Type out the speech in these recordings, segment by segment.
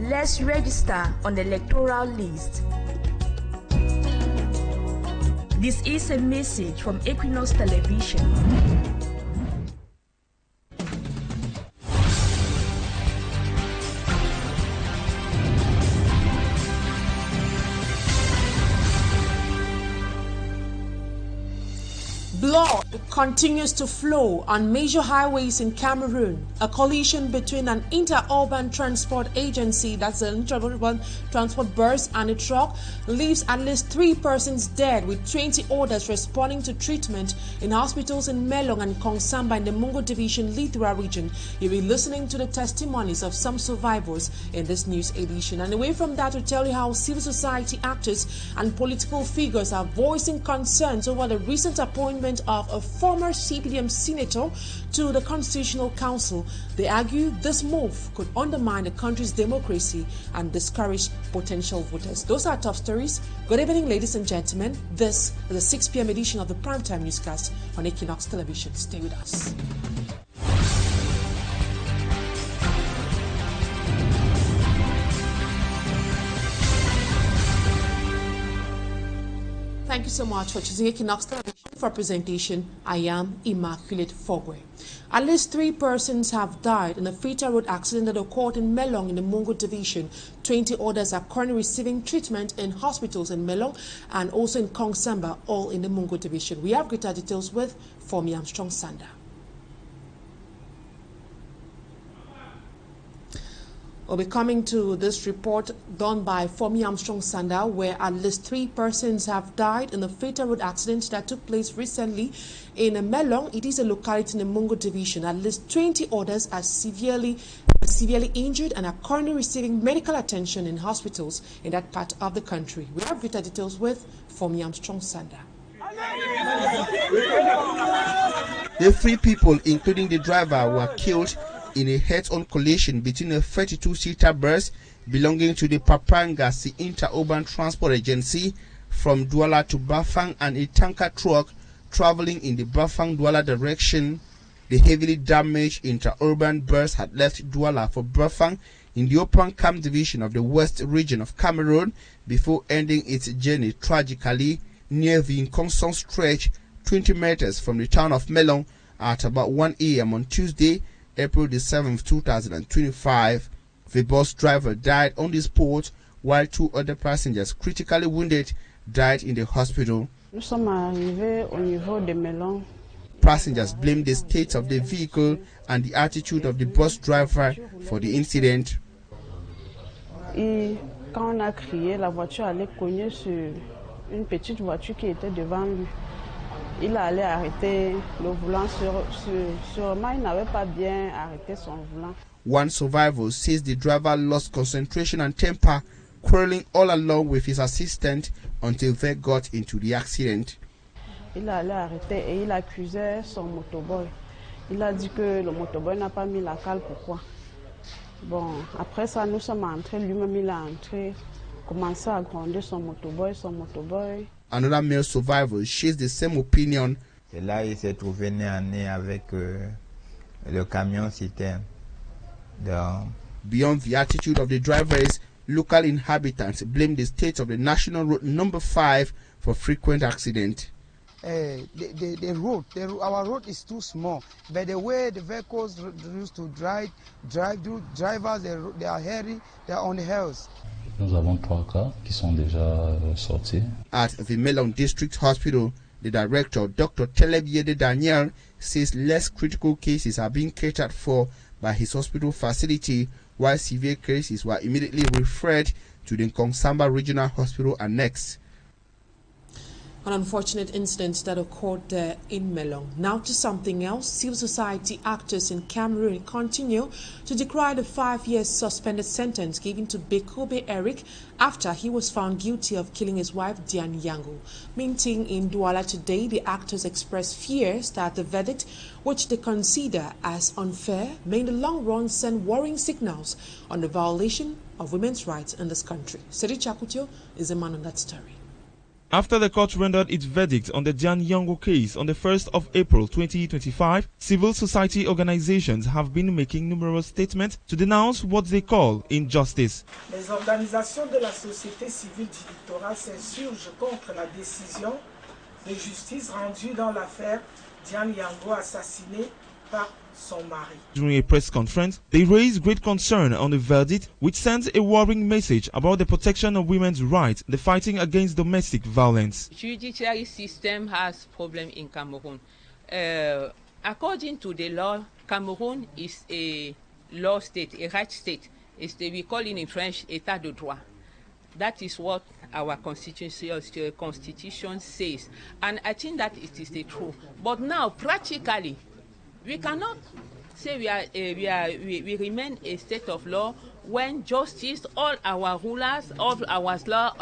let's register on the electoral list. This is a message from Equinoxe Television. Blood continues to flow on major highways in Cameroon. A collision between an interurban transport agency, that's an interurban transport bus, and a truck leaves at least 3 persons dead, with 20 others responding to treatment in hospitals in Melong and Kongsamba in the Mungo Division, Lithura region. You'll be listening to the testimonies of some survivors in this news edition. And away from that, to tell you how civil society actors and political figures are voicing concerns over the recent appointment of a former CPDM senator to the Constitutional Council. They argue this move could undermine the country's democracy and discourage potential voters. Those are top stories. Good evening, ladies and gentlemen. This is the 6 p.m. edition of the Primetime Newscast on Equinoxe Television. Stay with us. Thank you so much for choosing Equinoxe Television for presentation. I am Immaculate Fogwe. At least 3 persons have died in a fatal road accident that occurred in Melong in the Mungo Division. 20 others are currently receiving treatment in hospitals in Melong and also in Kongsamba, all in the Mungo Division. We have greater details with Fomi Armstrong Sanda. We'll be coming to this report done by Fomi Armstrong Sanda, where at least 3 persons have died in a fatal road accident that took place recently in Melong. It is a locality in the Mungo Division. At least 20 others are severely injured and are currently receiving medical attention in hospitals in that part of the country. We have greater details with Fomi Armstrong Sanda. The 3 people, including the driver, were killed in a head-on collision between a 32-seater bus belonging to the Papangasi Interurban Transport Agency from Douala to Bafang and a tanker truck traveling in the Bafang-Douala direction. The heavily damaged interurban bus had left Douala for Bafang in the Open Camp division of the West region of Cameroon before ending its journey tragically near the Nkonsong stretch 20 meters from the town of Melong at about 1 a.m. on Tuesday, April the 7th, 2025. The bus driver died on the spot, while 2 other passengers critically wounded died in the hospital. Passengers blamed the state of the vehicle and the attitude of the bus driver for the incident. Quand on a crié, la voiture allait cogner sur une petite voiture qui était devant lui. Il allait arrêter le volant, sûrement il n'avait pas bien arrêté son volant. One survivor says the driver lost concentration and temper, quarreling all along with his assistant until they got into the accident. Il allait arrêter et il accusait son motoboy. Il a dit que le motoboy n'a pas mis la cale, pourquoi? Bon, après ça, nous sommes entrés, lui-même il a entré, commencé à gronder son motoboy. Another male survivor shares the same opinion. Et là, il s'est trouvé nez à nez avec le camion citerne. Beyond the attitude of the drivers, local inhabitants blame the state of the National Road Number 5 for frequent accidents. The road, our road is too small, but the way the vehicles used to drive drivers, they are hairy, they are on the hills. Nous avons 3 cas qui sont déjà sortis. At the Melong District Hospital, the director, Dr. Telebiede Daniel, says less critical cases are being catered for by his hospital facility, while severe cases were immediately referred to the Kongsamba Regional Hospital Annex. An unfortunate incident that occurred there in Melong. Now to something else. Civil society actors in Cameroon continue to decry the 5-year suspended sentence given to Bekobe Eric after he was found guilty of killing his wife Diane Yango. Meeting in Douala today, the actors expressed fears that the verdict, which they consider as unfair, may in the long run send worrying signals on the violation of women's rights in this country. Seri Chakutio is the man on that story. After the court rendered its verdict on the Dian Yango case on the 1st of April 2025, civil society organizations have been making numerous statements to denounce what they call injustice. Les organisations de la société civile du littoral s'insurgent contre la décision de justice rendue dans l'affaire Dian Yango assassinée par son mari. During a press conference, they raised great concern on the verdict, which sends a worrying message about the protection of women's rights, the fighting against domestic violence. Judiciary system has problem in Cameroon. According to the law, Cameroon is a law state, a right state. We call it in French état de droit. That is what our constitution says, and I think that it is the truth. But now, practically, we cannot say we remain a state of law when justice, all our rulers, all our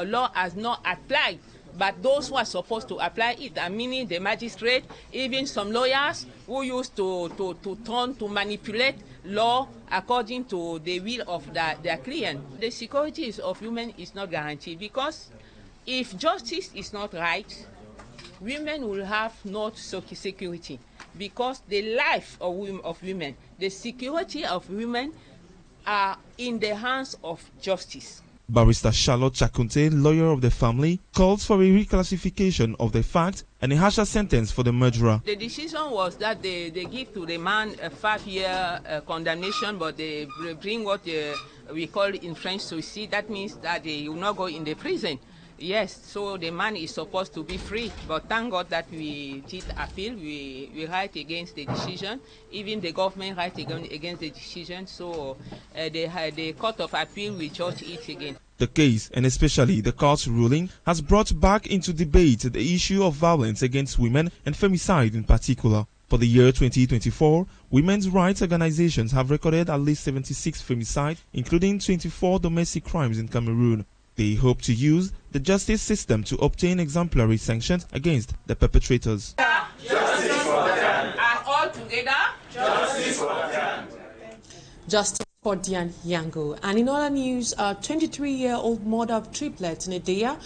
law has not applied. But those who are supposed to apply it, meaning the magistrate, even some lawyers who used to turn to manipulate law according to the will of their client. The security of women is not guaranteed, because if justice is not right, women will have not security, because the life of women, the security of women are in the hands of justice. Barrister Charlotte Chakunte, lawyer of the family, calls for a reclassification of the fact and a harsher sentence for the murderer. The decision was that they give to the man a 5-year condemnation, but they bring what we call in French suicide. That means that they will not go in the prison. Yes, so the man is supposed to be free, but thank God that we did appeal. We write against the decision. Even the government write against the decision, so the Court of Appeal will judge it again. The case, and especially the court's ruling, has brought back into debate the issue of violence against women and femicide in particular. For the year 2024, women's rights organizations have recorded at least 76 femicides, including 24 domestic crimes in Cameroon. They hope to use the justice system to obtain exemplary sanctions against the perpetrators. Justice for Dian. All together. Justice for Dian. Justice for Dian Yango. And in other news, a 23-year-old mother of triplets in Edea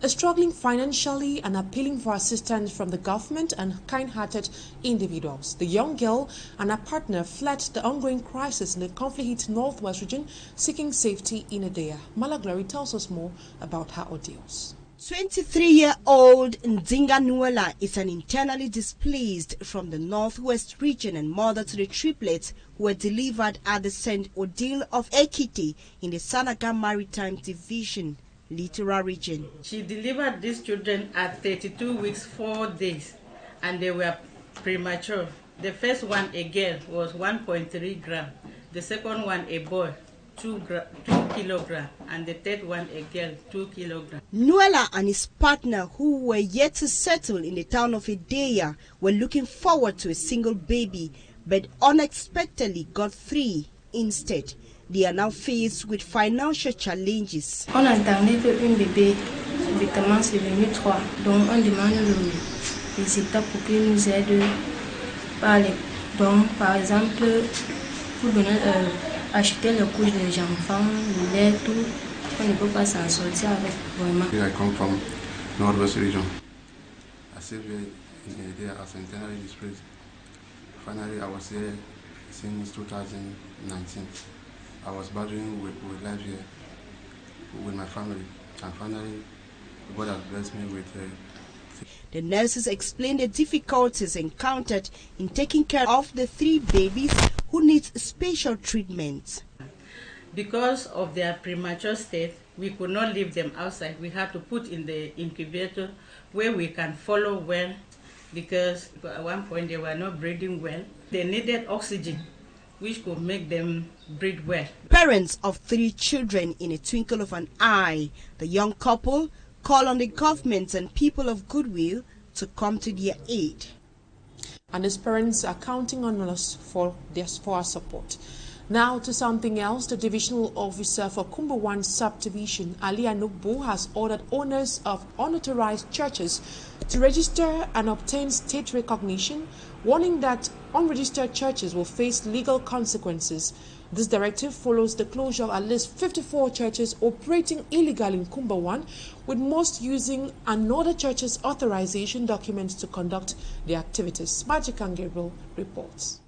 is struggling financially and appealing for assistance from the government and kind-hearted individuals. The young girl and her partner fled the ongoing crisis in the conflict northwest region, seeking safety in Edea. Malaglory tells us more about her ordeals. 23-year-old Ndinga Nuela is an internally displaced from the northwest region and mother to the triplets who were delivered at the St. Odile of Ekiti in the Sanaga Maritime Division, Littoral region. She delivered these children at 32 weeks, 4 days, and they were premature. The first one, a girl, was 1.3 grams. The second one, a boy, 2 kilograms, and the third one, a girl, 2 kilograms. Nuela and his partner, who were yet to settle in the town of Edea, were looking forward to a single baby, but unexpectedly got 3 instead. They are now faced with financial challenges. On attendait un bébé, évidemment c'est venu 3, donc on demande les États pour qu'ils nous aident par les dons, par exemple, pour donner, acheter les couches des enfants, le lait, tout. On ne peut pas s'en sortir avec vraiment. I come from Northwest region. I served in Edea as internally displaced. Finally, I was here since 2019. I was battling with life here, with my family, and finally, God has blessed me with The nurses explained the difficulties encountered in taking care of the 3 babies who need special treatment. Because of their premature state, we could not leave them outside. We had to put in the incubator where we can follow well, because at one point they were not breathing well. They needed oxygen, which could make them breathe well. Parents of 3 children in a twinkle of an eye, the young couple call on the government and people of goodwill to come to their aid. And his parents are counting on us for our support. Now to something else. The divisional officer for Kumba 1 subdivision, Ali Anukbu, has ordered owners of unauthorized churches to register and obtain state recognition, warning that unregistered churches will face legal consequences. This directive follows the closure of at least 54 churches operating illegally in Kumba 1, with most using another church's authorization documents to conduct their activities. Magic and Gabriel reports.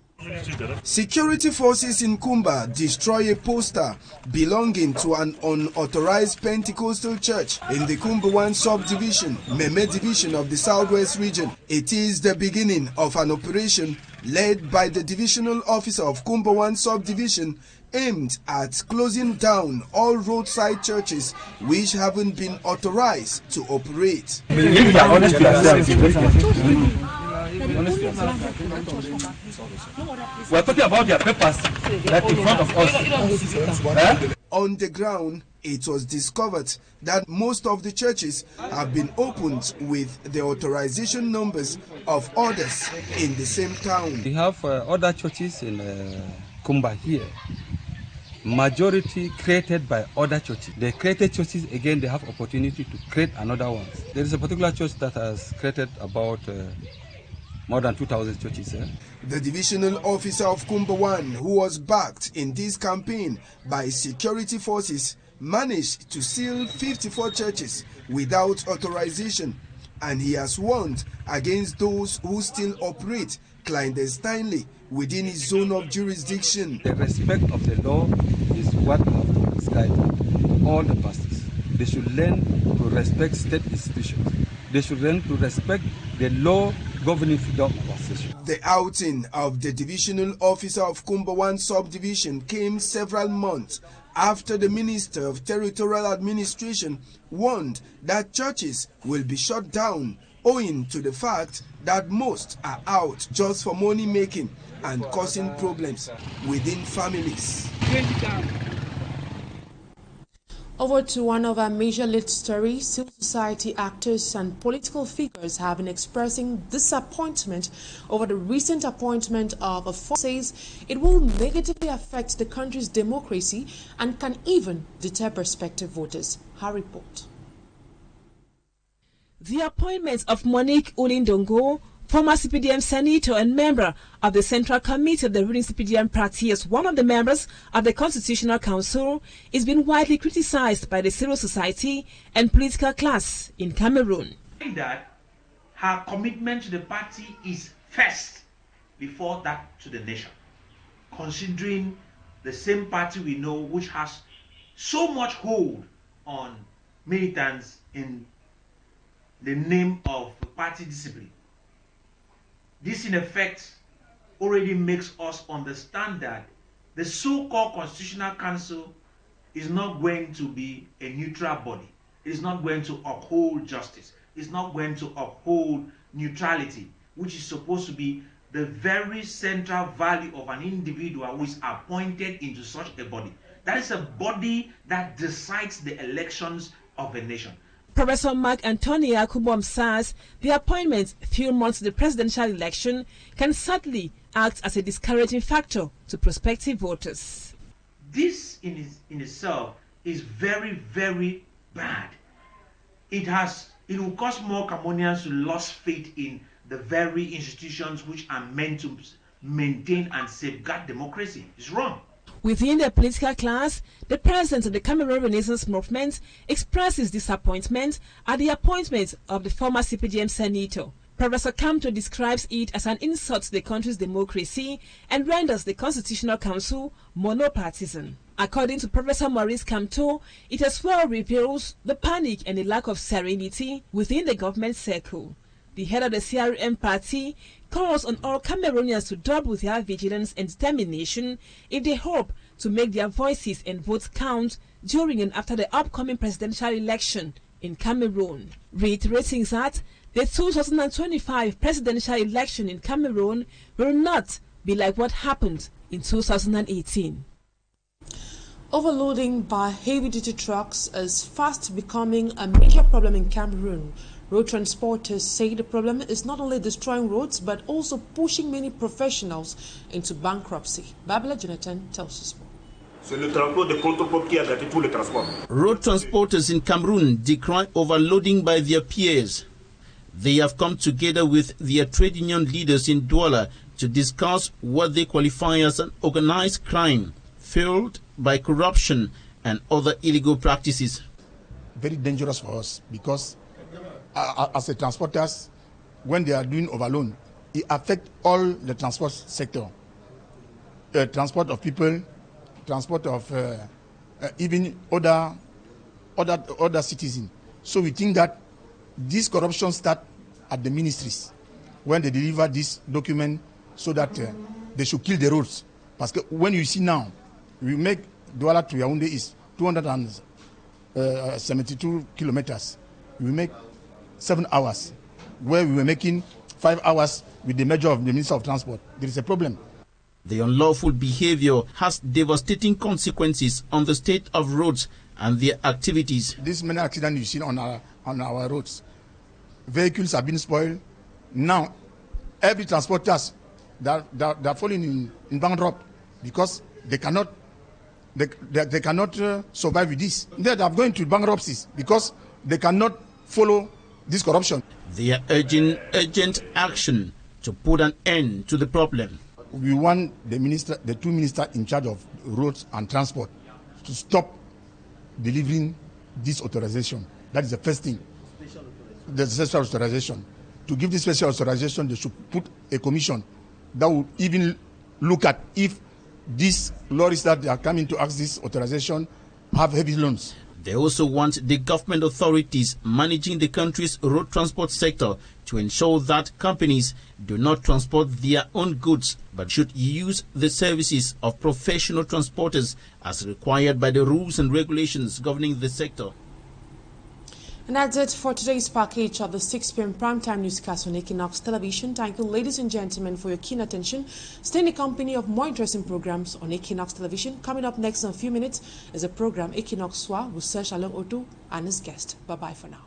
Security forces in Kumba destroy a poster belonging to an unauthorized Pentecostal church in the Kumba 1 subdivision, Meme division of the Southwest region. It is the beginning of an operation led by the divisional officer of Kumba 1 subdivision aimed at closing down all roadside churches which haven't been authorized to operate. We're talking about their papers that in front of us. On the ground, it was discovered that most of the churches have been opened with the authorization numbers of others in the same town. We have other churches in Kumba here. Majority created by other churches. The created churches, again, they have opportunity to create another one. There is a particular church that has created about more than 2,000 churches. The divisional officer of Kumba 1, who was backed in this campaign by security forces, managed to seal 54 churches without authorization, and he has warned against those who still operate clandestinely within his zone of jurisdiction. The respect of the law is what we have to prescribe all the pastors. They should learn to respect state institutions. They should learn to respect the law governing freedom of association. The outing of the divisional officer of Kumba 1 subdivision came several months after the Minister of Territorial Administration warned that churches will be shut down owing to the fact that most are out just for money making and causing problems within families. Over to one of our major lead stories, civil society actors and political figures have been expressing disappointment over the recent appointment of a force says it will negatively affect the country's democracy and can even deter prospective voters. Her report. The appointment of Monique Ulindongo, former CPDM senator and member of the Central Committee of the ruling CPDM party as one of the members of the Constitutional Council, is being widely criticized by the civil society and political class in Cameroon. That her commitment to the party is first before that to the nation, considering the same party we know which has so much hold on militants in the name of party discipline. This in effect already makes us understand that the so-called Constitutional Council is not going to be a neutral body. It's not going to uphold justice. It's not going to uphold neutrality, which is supposed to be the very central value of an individual who is appointed into such a body. That is a body that decides the elections of a nation. Professor Mark Antonia Kubom says the appointment few months to the presidential election can sadly act as a discouraging factor to prospective voters. This in itself is very, very bad. It will cause more Cameroonians to lose faith in the very institutions which are meant to maintain and safeguard democracy. It's wrong. Within the political class, the president of the Cameroon Renaissance Movement expresses disappointment at the appointment of the former CPDM senator. Professor Kamto describes it as an insult to the country's democracy and renders the Constitutional Council monopartisan. According to Professor Maurice Kamto, it as well reveals the panic and the lack of serenity within the government circle. The head of the CRM party calls on all Cameroonians to double their vigilance and determination if they hope to make their voices and votes count during and after the upcoming presidential election in Cameroon, reiterating that the 2025 presidential election in Cameroon will not be like what happened in 2018. Overloading by heavy-duty trucks is fast becoming a major problem in Cameroon. Road transporters say the problem is not only destroying roads but also pushing many professionals into bankruptcy. Babila Jonathan tells us more. Road transporters in Cameroon decry overloading by their peers. They have come together with their trade union leaders in Douala to discuss what they qualify as an organized crime fueled by corruption and other illegal practices. Very dangerous for us because as a transporters, when they are doing overload, it affects all the transport sector. Transport of people, transport of even other citizens. So we think that this corruption starts at the ministries when they deliver this document so that they should kill the roads. Because when you see now, we make Douala to Yaoundé is 272 kilometers. We make 7 hours, where we were making 5 hours with the measure of the Minister of Transport. There is a problem. The unlawful behavior has devastating consequences on the state of roads and their activities. This many accidents you see on our roads. Vehicles have been spoiled. Now, every transporters they're falling in bankrupt because they cannot survive with this. They are going to bankruptcies because they cannot follow this corruption. They are urging urgent action to put an end to the problem. We want the two ministers in charge of roads and transport to stop delivering this authorization. That is the first thing. The special authorization. To give this special authorization, they should put a commission that will even look at if these lorries that are coming to ask this authorization have heavy loans. They also want the government authorities managing the country's road transport sector to ensure that companies do not transport their own goods but should use the services of professional transporters as required by the rules and regulations governing the sector. And that's it for today's package of the 6 p.m. primetime newscast on Equinoxe Television. Thank you, ladies and gentlemen, for your keen attention. Stay in the company of more interesting programs on Equinoxe Television. Coming up next in a few minutes is a program Equinoxe Soir with Serge Alain Otto and his guest. Bye-bye for now.